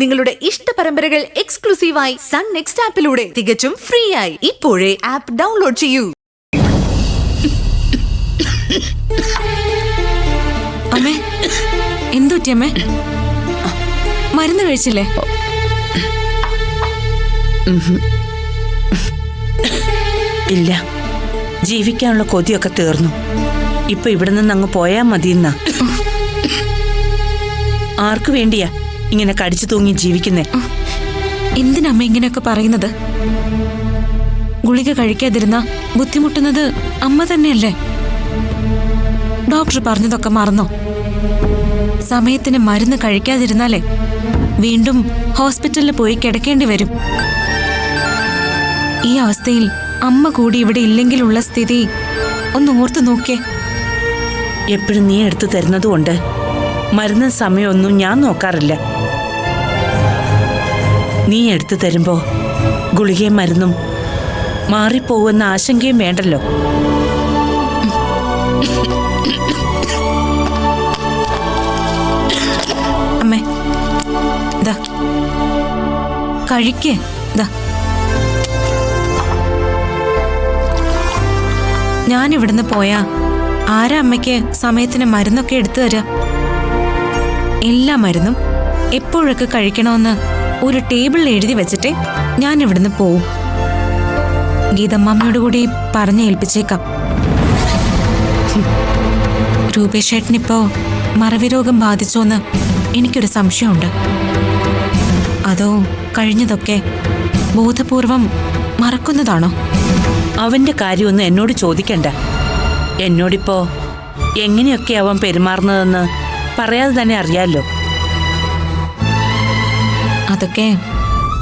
നിങ്ങളുടെ ഇഷ്ട പരമ്പരകൾ എക്സ്ക്ലൂസീവായി സൺ നെക്സ്റ്റ് ആപ്പിലൂടെ തികച്ചും ഫ്രീ ആയി ഇപ്പോഴേ ആപ്പ് ഡൗൺലോഡ് ചെയ്യൂ. അമ്മേ, എന്തുറ്റി അമ്മേ? മരുന്ന് കഴിച്ചില്ലേ? ഇല്ല, ജീവിക്കാനുള്ള കൊതിയൊക്കെ തീർന്നു. ഇപ്പൊ ഇവിടെ നിന്ന് അങ്ങ് പോയാ മതിയെന്നാ. ആർക്കു വേണ്ടിയാ ഇങ്ങനെ കടിച്ചു തൂങ്ങി ജീവിക്കുന്നേ? എന്തിനമ്മ ഇങ്ങനെയൊക്കെ പറയുന്നത്? ഗുളിക കഴിക്കാതിരുന്ന ബുദ്ധിമുട്ടുന്നത് അമ്മ തന്നെയല്ലേ? ഡോക്ടർ പറഞ്ഞതൊക്കെ മറന്നോ? സമയത്തിന് മരുന്ന് കഴിക്കാതിരുന്നാലേ വീണ്ടും ഹോസ്പിറ്റലിൽ പോയി കിടക്കേണ്ടി വരും. ഈ അവസ്ഥയിൽ അമ്മ കൂടി ഇവിടെ ഇല്ലെങ്കിലുള്ള സ്ഥിതി ഒന്ന് ഓർത്തു നോക്കേ. എപ്പോഴും നീ എടുത്തു തരുന്നതുകൊണ്ട് മരുന്ന് സമയമൊന്നും ഞാൻ നോക്കാറില്ല. നീ എടുത്തു തരുമ്പോ ഗുളികയും മരുന്നും മാറിപ്പോകുന്ന ആശങ്കയും വേണ്ടല്ലോ. അമ്മേ, ദാ കഴിക്കേ. ദാ, ഞാനിവിടുന്ന് പോയാ ആരാ അമ്മയ്ക്ക് സമയത്തിന് മരുന്നൊക്കെ എടുത്തു തരാ? എല്ലാ മരുന്നും എപ്പോഴൊക്കെ കഴിക്കണമെന്ന് ഒരു ടേബിളിൽ എഴുതി വെച്ചിട്ടേ ഞാൻ ഇവിടുന്ന് പോവും. ഗീതമ്മയോട് കൂടി പറഞ്ഞേൽപ്പിച്ചേക്കാം. രൂപേഷേട്ടനിപ്പോ മറവി രോഗം ബാധിച്ചോന്ന് എനിക്കൊരു സംശയമുണ്ട്. അതോ കഴിഞ്ഞതൊക്കെ ബോധപൂർവം മറക്കുന്നതാണോ? അവന്റെ കാര്യമൊന്നും എന്നോട് ചോദിക്കണ്ട. എന്നോടിപ്പോ എങ്ങനെയൊക്കെ അവൻ പെരുമാറുന്നതെന്ന് പറയാതെ തന്നെ അറിയാലോ. അതൊക്കെ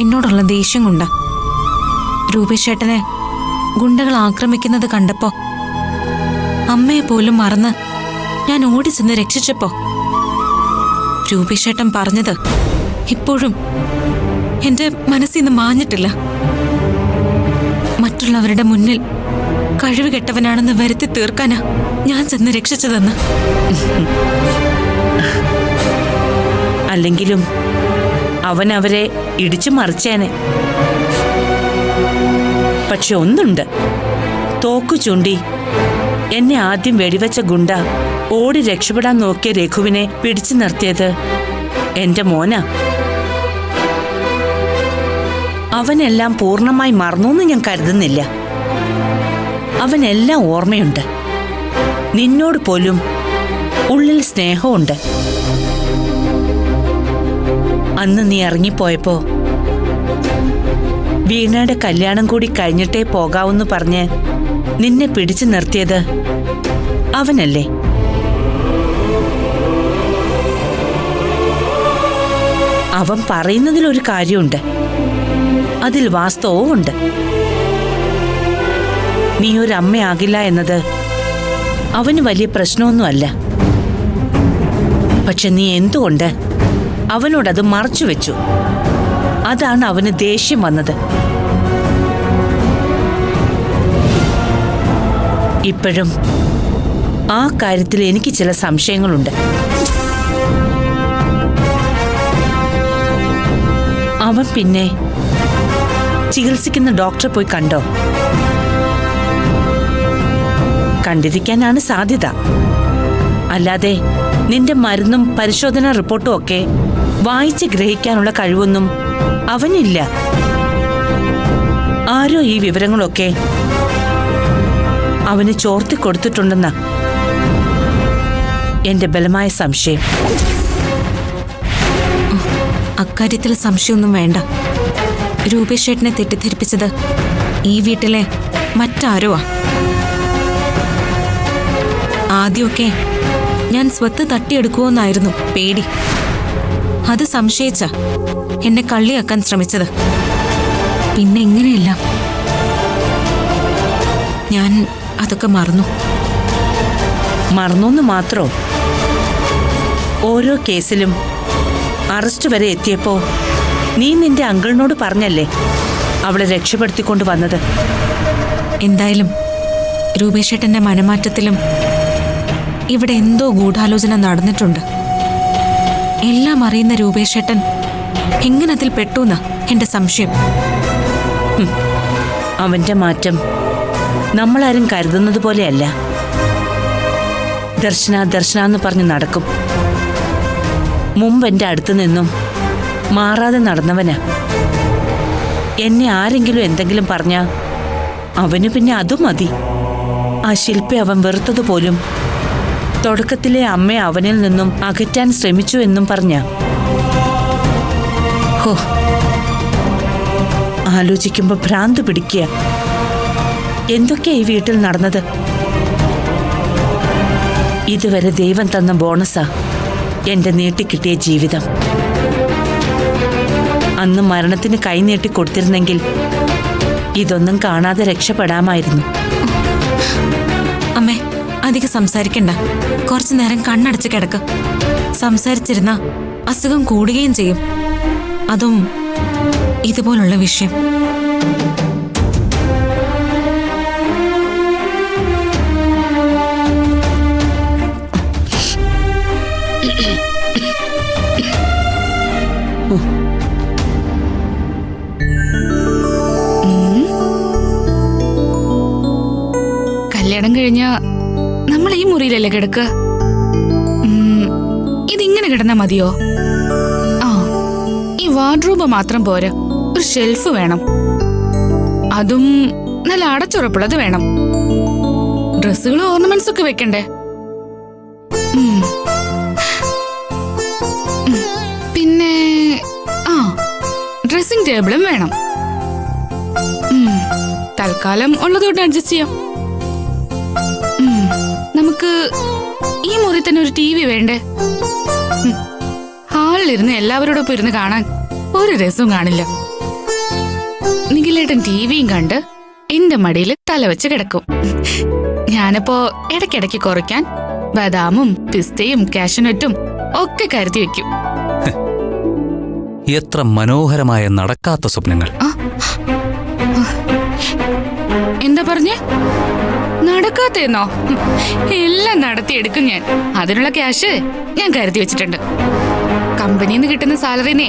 എന്നോടുള്ള ദേഷ്യം കൊണ്ടാ. രൂപേഷേട്ടനെ ഗുണ്ടകൾ ആക്രമിക്കുന്നത് കണ്ടപ്പോ അമ്മയെ പോലും മറന്ന് ഞാൻ ഓടിച്ചെന്ന് രക്ഷിച്ചപ്പോ രൂപേഷേട്ടൻ പറഞ്ഞത് ഇപ്പോഴും എന്റെ മനസ്സിൽ നിന്ന് മാഞ്ഞിട്ടില്ല. മറ്റുള്ളവരുടെ മുന്നിൽ കഴിവ് കെട്ടവനാണെന്ന് വരുത്തി തീർക്കാനാ ഞാൻ ചെന്ന് രക്ഷിച്ചതെന്ന്. അല്ലെങ്കിലും അവൻ അവരെ ഇടിച്ചു മറിച്ചേനെ. പക്ഷെ ഒന്നുണ്ട്, തോക്കു ചൂണ്ടി എന്നെ ആദ്യം വെടിവെച്ച ഗുണ്ട ഓടി രക്ഷപ്പെടാൻ നോക്കിയ രഘുവിനെ പിടിച്ചു നിർത്തിയത് എന്റെ മോനാ. അവനെല്ലാം പൂർണ്ണമായി മറന്നൂന്ന് ഞാൻ കരുതുന്നില്ല. അവനെല്ലാം ഓർമ്മയുണ്ട്. നിന്നോട് പോലും ഉള്ളിൽ സ്നേഹമുണ്ട്. അന്ന് നീ ഇറങ്ങിപ്പോയപ്പോ വീണയുടെ കല്യാണം കൂടി കഴിഞ്ഞിട്ടേ പോകാവൂന്ന് പറഞ്ഞ് നിന്നെ പിടിച്ചു നിർത്തിയത് അവനല്ലേ? അവൻ പറയുന്നതിലൊരു കാര്യമുണ്ട്, അതിൽ വാസ്തവവും ഉണ്ട്. നീ ഒരു അമ്മയാകില്ല എന്നത് അവന് വലിയ പ്രശ്നമൊന്നുമല്ല. പക്ഷെ നീ എന്തുകൊണ്ട് അവനോടത് മറച്ചു വെച്ചു? അതാണ് അവന് ദേഷ്യം വന്നത്. ഇപ്പോഴും ആ കാര്യത്തിൽ എനിക്ക് ചില സംശയങ്ങളുണ്ട്. അവൻ പിന്നെ ചികിത്സിക്കുന്ന ഡോക്ടറെ പോയി കണ്ടോ? കണ്ടിരിക്കാനാണ് സാധ്യത. അല്ലാതെ നിന്റെ മരുന്നും പരിശോധനാ റിപ്പോർട്ടും ഒക്കെ വായിച്ച് ഗ്രഹിക്കാനുള്ള കഴിവൊന്നും അവനില്ല. ആരോ ഈ വിവരങ്ങളൊക്കെ അവന് ചോർത്തി കൊടുത്തിട്ടുണ്ടെന്നാ എന്റെ ബലമായ സംശയം. അക്കാര്യത്തിൽ സംശയമൊന്നും വേണ്ട. രൂപേഷേട്ടനെ തെറ്റിദ്ധരിപ്പിച്ചത് ഈ വീട്ടിലെ മറ്റാരോ. ആദ്യമൊക്കെ ഞാൻ സ്വത്ത് തട്ടിയെടുക്കുമെന്നായിരുന്നു പേടി. അത് സംശയിച്ച എന്നെ കള്ളിയാക്കാൻ ശ്രമിച്ചത്. പിന്നെ എങ്ങനെയല്ല ഞാൻ അതൊക്കെ മറന്നു. മറന്നൂന്ന് മാത്രോ? ഓരോ കേസിലും അറസ്റ്റ് വരെ എത്തിയപ്പോ നീ നിന്റെ അങ്കിളിനോട് പറഞ്ഞല്ലേ അവളെ രക്ഷപ്പെടുത്തിക്കൊണ്ട് വന്നത്? എന്തായാലും രൂപേഷേട്ടന്റെ മനമാറ്റത്തിലും ഇവിടെ എന്തോ ഗൂഢാലോചന നടന്നിട്ടുണ്ട്. എല്ലാം അറിയുന്ന രൂപേഷേട്ടൻ എങ്ങനെ അതിൽ പെട്ടൂന്നാ എന്റെ സംശയം. അവന്റെ മാറ്റം നമ്മളാരും കരുതുന്നത് പോലെയല്ല. ദർശന ദർശന എന്ന് പറഞ്ഞ് നടക്കും. മുമ്പ് എന്റെ അടുത്ത് നിന്നും മാറാതെ നടന്നവനാ. എന്നെ ആരെങ്കിലും എന്തെങ്കിലും പറഞ്ഞാ അവന് പിന്നെ അതും മതി. ആ ശില്പി അവൻ വെറുത്തതുപോലും തുടക്കത്തിലെ അമ്മയെ അവനിൽ നിന്നും അകറ്റാൻ ശ്രമിച്ചു എന്നും പറഞ്ഞ. ഹോ, ആലോചിക്കുമ്പോ ഭ്രാന്ത് പിടിക്കുക. എന്തൊക്കെയാ ഈ വീട്ടിൽ നടന്നത്? ഇതുവരെ ദൈവം തന്ന ബോണസാ എന്റെ നീട്ടിക്കിട്ടിയ ജീവിതം. അന്ന് മരണത്തിന് കൈനീട്ടി കൊടുത്തിരുന്നെങ്കിൽ ഇതൊന്നും കാണാതെ രക്ഷപ്പെടാമായിരുന്നു. അമ്മേ, അധികം സംസാരിക്കണ്ട. കുറച്ചു നേരം കണ്ണടച്ച് കിടക്ക്. സംസാരിച്ചിരുന്ന അസുഖം കൂടുകയും ചെയ്യും. അതും ഇതുപോലുള്ള വിഷയം. കല്യാണം കഴിഞ്ഞ നമ്മൾ ഈ മുറിയിലല്ലേ കിടക്കുക? ഇതിങ്ങനെ കിടന്നാ മതിയോ? ആ, ഈ വാർഡ്രോബ് മാത്രം പോരാ, ഒരു ഷെൽഫ് വേണം. അതും നല്ല അടച്ചുറപ്പുള്ളത് വേണം. ഡ്രസ്സുകളും ഓർണമെന്റ്സ് ഒക്കെ വെക്കണ്ടേ? പിന്നെ ആ, ഡ്രസ്സിംഗ് ടേബിളും വേണം. തൽക്കാലം ഉള്ളതുകൊണ്ട് അഡ്ജസ്റ്റ് ചെയ്യാം. നമുക്ക് ഈ മുറി തന്നെ ഒരു TV വേണ്ടേ? ഹാളിലിരുന്ന് എല്ലാവരോടൊപ്പം ഇരുന്ന് കാണാൻ ഒരു രസവും കാണില്ല. നിഖിലേട്ടൻ TVയും കണ്ട് എന്റെ മടിയിൽ തല വെച്ച് കിടക്കും. ഞാനപ്പോ ഇടയ്ക്കിടയ്ക്ക് കുറയ്ക്കാൻ ബദാമും പിസ്തയും കാഷ്യൂനട്ടും ഒക്കെ കരുതി വെക്കും. എത്ര മനോഹരമായ നടക്കാത്ത സ്വപ്നങ്ങൾ. എന്താ പറഞ്ഞേ? നടക്കാത്തേന്നോ? എല്ലാം നടത്തിയെടുക്കും ഞാൻ. അതിനുള്ള ക്യാഷ് ഞാൻ കരുതി വെച്ചിട്ടുണ്ട്. കമ്പനിയിൽ നിന്ന് കിട്ടുന്ന സാലറിനെ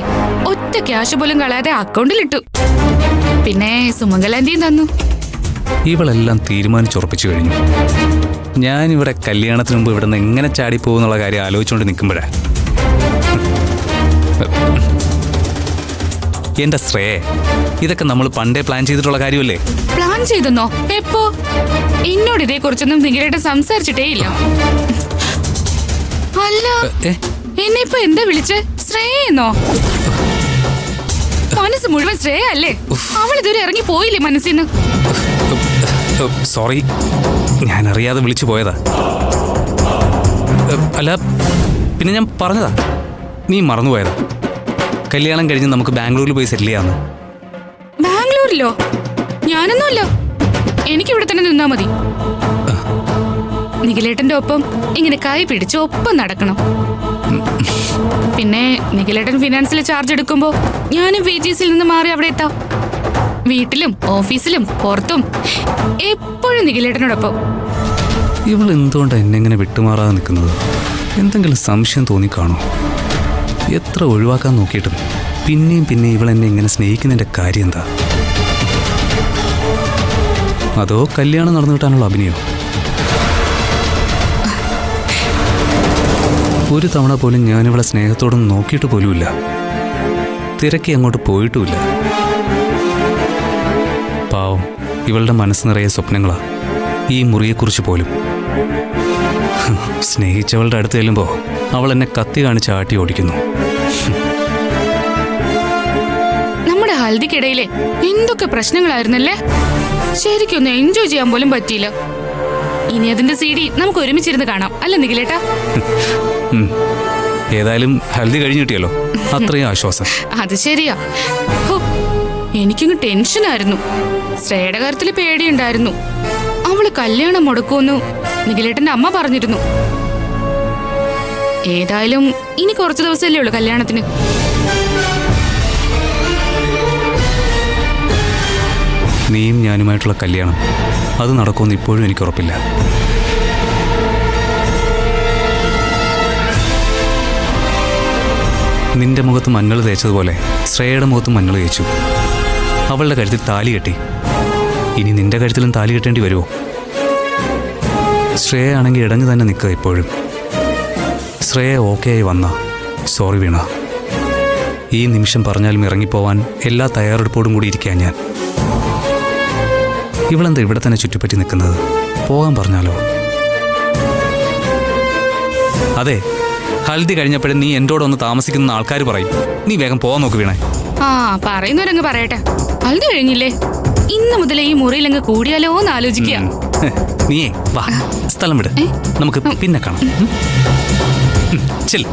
ഒറ്റ ക്യാഷ് പോലും കളയാതെ അക്കൗണ്ടിലിട്ടു. പിന്നെ സുമംഗലാന്റിയും തന്നു. ഇവളെല്ലാം തീരുമാനിച്ചുറപ്പിച്ചു കഴിഞ്ഞു. ഞാനിവിടെ കല്യാണത്തിന് മുമ്പ് ഇവിടെ നിന്ന് എങ്ങനെ ചാടിപ്പോകുന്നുള്ള കാര്യം ആലോചിച്ചുകൊണ്ട് നിൽക്കുമ്പോഴാ എന്റെ ശ്രേയ, ഇതൊക്കെ നമ്മൾ പണ്ടേ പ്ലാൻ ചെയ്തിട്ടുള്ള കാര്യമല്ലേ? പ്ലാൻ ചെയ്തെന്നോ? എപ്പോ? എന്നോട് ഇതേ കുറിച്ചൊന്നും നിഖിലേട്ടൻ സംസാരിച്ചിട്ടേ ഇല്ല. അല്ല, എന്നെ ഇപ്പൊ എന്താ വിളിച്ചേ? ശ്രേയെന്നോ? മനസ്സ് മുഴുവൻ ശ്രേയ അല്ലേ? അവൾ ഇതുവരെ ഇറങ്ങി പോയില്ലേ മനസ്സിന്ന്? സോറി, ഞാൻ അറിയാതെ വിളിച്ചു പോയതാ. അല്ല, പിന്നെ ഞാൻ പറഞ്ഞതാ, നീ മറന്നുപോയതാ. കല്യാണം കഴിഞ്ഞ് നമുക്ക് ബാംഗ്ലൂരിൽ പോയി സെറ്റിൽ ചെയ്യാന്ന്. ബാംഗ്ലൂരിലോ? ഞാനൊന്നുമല്ല, എനിക്കിവിടെ തന്നെ നിന്നാ മതി. നിഖിലേട്ടന്റെ ഒപ്പം ഇങ്ങനെ കൈ പിടിച്ച് ഒപ്പം നടക്കണം. പിന്നെ നിഖിലേട്ടൻ ഫിനാൻസിൽ ചാർജ് എടുക്കുമ്പോ ഞാനും VGCയിൽ നിന്ന് മാറി അവിടെ എത്താം. വീട്ടിലും ഓഫീസിലും പുറത്തും എപ്പോഴും നിഖിലേട്ടനോടൊപ്പം. ഇവൾ എന്തുകൊണ്ടാണ് എന്നെ ഇങ്ങനെ വിട്ടുമാറാതെ നിൽക്കുന്നത്? എന്തെങ്കിലും സംശയം തോന്നിക്കാണോ? എത്ര ഒഴിവാക്കാൻ നോക്കിയിട്ടും പിന്നെയും പിന്നെ ഇവളെന്നെ ഇങ്ങനെ സ്നേഹിക്കുന്നതിൻ്റെ കാര്യം എന്താ? അതോ കല്യാണം നടന്നു കിട്ടാനുള്ള അഭിനയോ? ഒരു തവണ പോലും ഞാനിവളെ സ്നേഹത്തോടൊന്നും നോക്കിയിട്ട് പോലുമില്ല. തിരക്കി അങ്ങോട്ട് പോയിട്ടുമില്ല. പാവം, ഇവളുടെ മനസ്സ് നിറയെ സ്വപ്നങ്ങളാ, ഈ മുറിയെക്കുറിച്ച് പോലും. സ്നേഹിച്ചവളുടെ അടുത്ത് ചെല്ലുമ്പോൾ അവൾ എന്നെ കത്തി കാണിച്ച് ആട്ടി ഓടിക്കുന്നു. നമ്മുടെ ഹൽദിക്കിടയിലെ എന്തൊക്കെ പ്രശ്നങ്ങളായിരുന്നല്ലേ? ശരിക്കും ഒന്ന് എൻജോയ് ചെയ്യാൻ പോലും പറ്റിയില്ല. ഇനി അതിന്റെ CD നമുക്ക് ഒരുമിച്ചിരുന്ന് കാണാം, അല്ല നിഖിലേട്ടാ? ഏതായാലും ഹൽദി കഴിഞ്ഞു കിട്ടിയല്ലോ, അത്രയും ആശ്വാസം. അത് ശരിയാ. എനിക്കങ്ങ് ടെൻഷനായിരുന്നു. ശ്രേയുടെ കാര്യത്തിൽ പേടിയുണ്ടായിരുന്നു. അവള് കല്യാണം മുടക്കുമെന്നു നിഖിലേട്ടന്റെ അമ്മ പറഞ്ഞിരുന്നു. ഏതായാലും ഇനി കുറച്ചു ദിവസമല്ലേ ഉള്ളൂ കല്യാണത്തിന്. നീയും ഞാനുമായിട്ടുള്ള കല്യാണം അത് നടക്കുമെന്ന് ഇപ്പോഴും എനിക്ക് ഉറപ്പില്ല. നിന്റെ മുഖത്ത് മഞ്ഞൾ തേച്ചതുപോലെ ശ്രേയയുടെ മുഖത്ത് മഞ്ഞൾ തേച്ചു. അവളുടെ കഴുത്തിൽ താലി കെട്ടി. ഇനി നിന്റെ കഴുത്തിലും താലി കെട്ടേണ്ടി വരുമോ? ശ്രേയ ആണെങ്കിൽ ഇടഞ്ഞു തന്നെ നിൽക്കുക ഇപ്പോഴും. ശ്രേയ ഓക്കെ ആയി വന്ന സോറി വീണ. ഈ നിമിഷം പറഞ്ഞാലും ഇറങ്ങിപ്പോവാൻ എല്ലാ തയ്യാറെടുപ്പോടും കൂടി ഇരിക്കാൻ ഞാൻ. ഇവളെന്താ ഇവിടെ തന്നെ ചുറ്റിപ്പറ്റി നിൽക്കുന്നത്? പോകാൻ പറഞ്ഞാലോ? അതെ, ഹൽദി കഴിഞ്ഞപ്പോഴും നീ എന്നോടൊന്ന് താമസിക്കുന്ന ആൾക്കാർ പറയും. നീ വേഗം പോകാൻ നോക്ക് വീണേ. ആ പറയുന്നവരങ്ങ് പറയട്ടെ. ഹൽദി കഴിഞ്ഞില്ലേ? ഇന്ന് മുതൽ ഈ മുറിയിലങ്ങ് കൂടിയാലോ എന്ന് ആലോചിക്കുക. നീയേ വാ, സ്ഥലം വിട്, നമുക്ക് പിന്നെ കാണാം. ചെല്ല്.